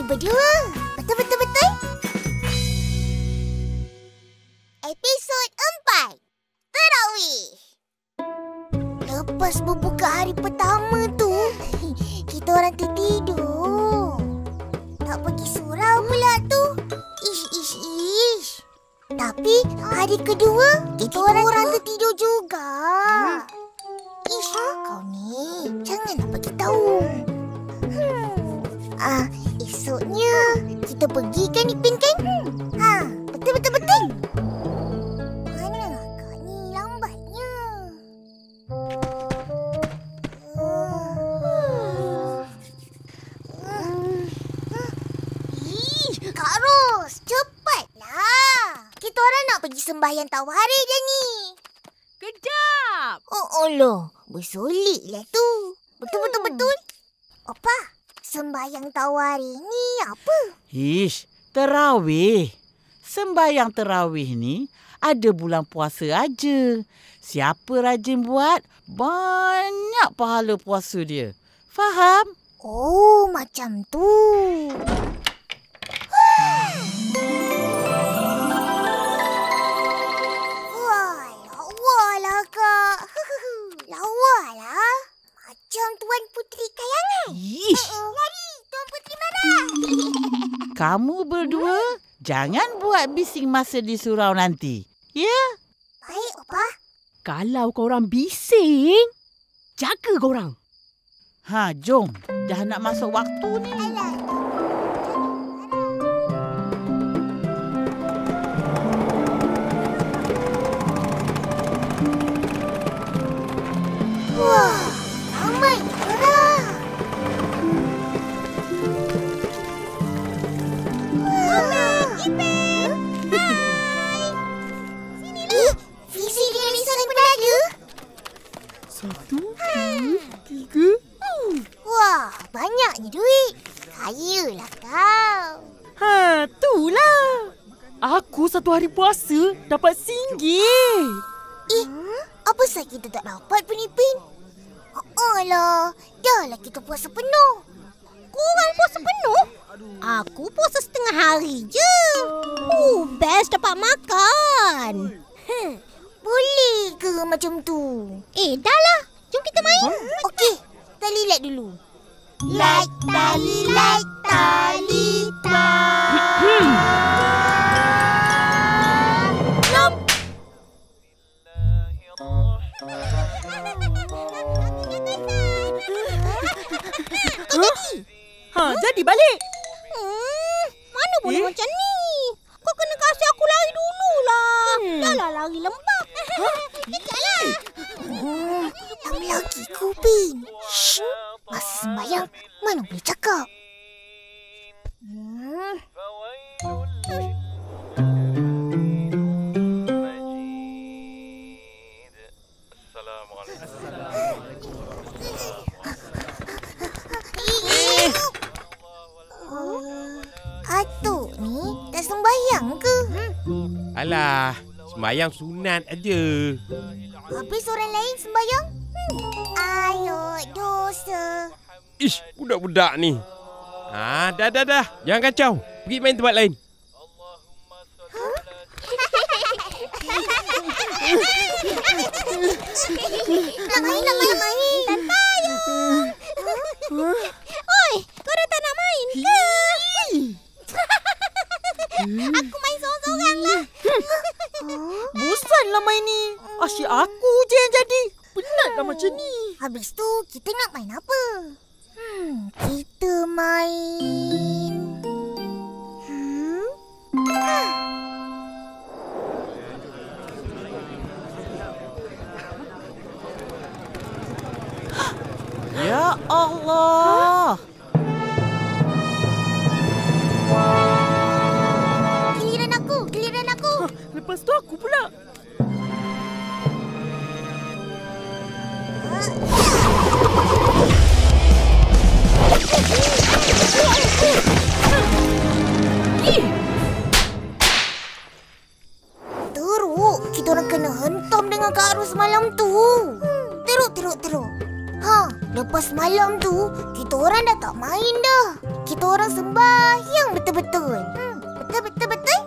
berdua. Betul-betul-betul. Episod 4. Tarawih. Lepas berbuka hari pertama tu, kita orang tertidur. Tak pergi surau pula tu. Ish. Tapi hari kedua, kita orang tertidur juga. Ish, kau ni jangan nak bagi tahu. Esoknya kita pergi kan Ipin kan? Betul. Mana kau ni lambatnya? Kak Ros, cepatlah. Kita orang nak pergi sembahyang tawarikh je ni. Kejap. Allah, bersoleklah tu. Betul. Apa? Sembahyang tawarikh ni apa? Terawih. Sembahyang terawih ni ada bulan puasa aja. Siapa rajin buat, banyak pahala puasa dia. Faham? Oh, macam tu. Lawalah, Kak. Lawalah. Macam Tuan Puteri Kayangan. Lari, Tuan Puteri marah. Kamu berdua jangan buat bising masa di surau nanti. Ya? Baik, Opa. Kalau korang bising, jaga korang. Jom. Dah nak masuk waktu ni. Alah. Wah, ramai orang. Ipin! Hai! Sinilah. Fizi dengan Nisan pun ada. 1, 2, 3. Wah, banyaknya duit. Kayalah kau. Itulah. Aku satu hari puasa dapat RM1. Apa sah kita tak dapat pun, Ipin? Alah, dah lah kita puasa penuh. Korang puasa penuh? Aku puasa setengah hari je. Best dapat makan. Boleh ke macam tu? Dah lah. Jom kita main. Okey, tali light dulu. Light tali, light tali, Jadi balik. Mana boleh macam ni? Kau kena kasih aku lari dululah. Dah lah lari lembab. Kejaplah. Lama lagi kau, Pin. Shh. Masa sembahyang, mana boleh cakap? Atuk ni tak sembahyang ke? Alah, sembahyang sunat aja. Habis orang lain sembahyang? Ayo, dosa. Ish, budak-budak ni. Dah. Jangan kacau. Pergi main tempat lain. Nak main. Tak payah. Oi, korang tak nak main ke? Aku main seorang-seorang lah. Bosanlah main ni. Asyik aku je yang jadi. Penatlah macam ni. Habis tu, kita nak main apa? Kita main... Allah. Giliran aku. Lepas tu aku pula. Teruk. Kita orang kena hentam dengan Kak Ros malam tu. Teruk. Lepas malam tu, kita orang dah tak main dah. Kita orang sembahyang betul-betul. Betul.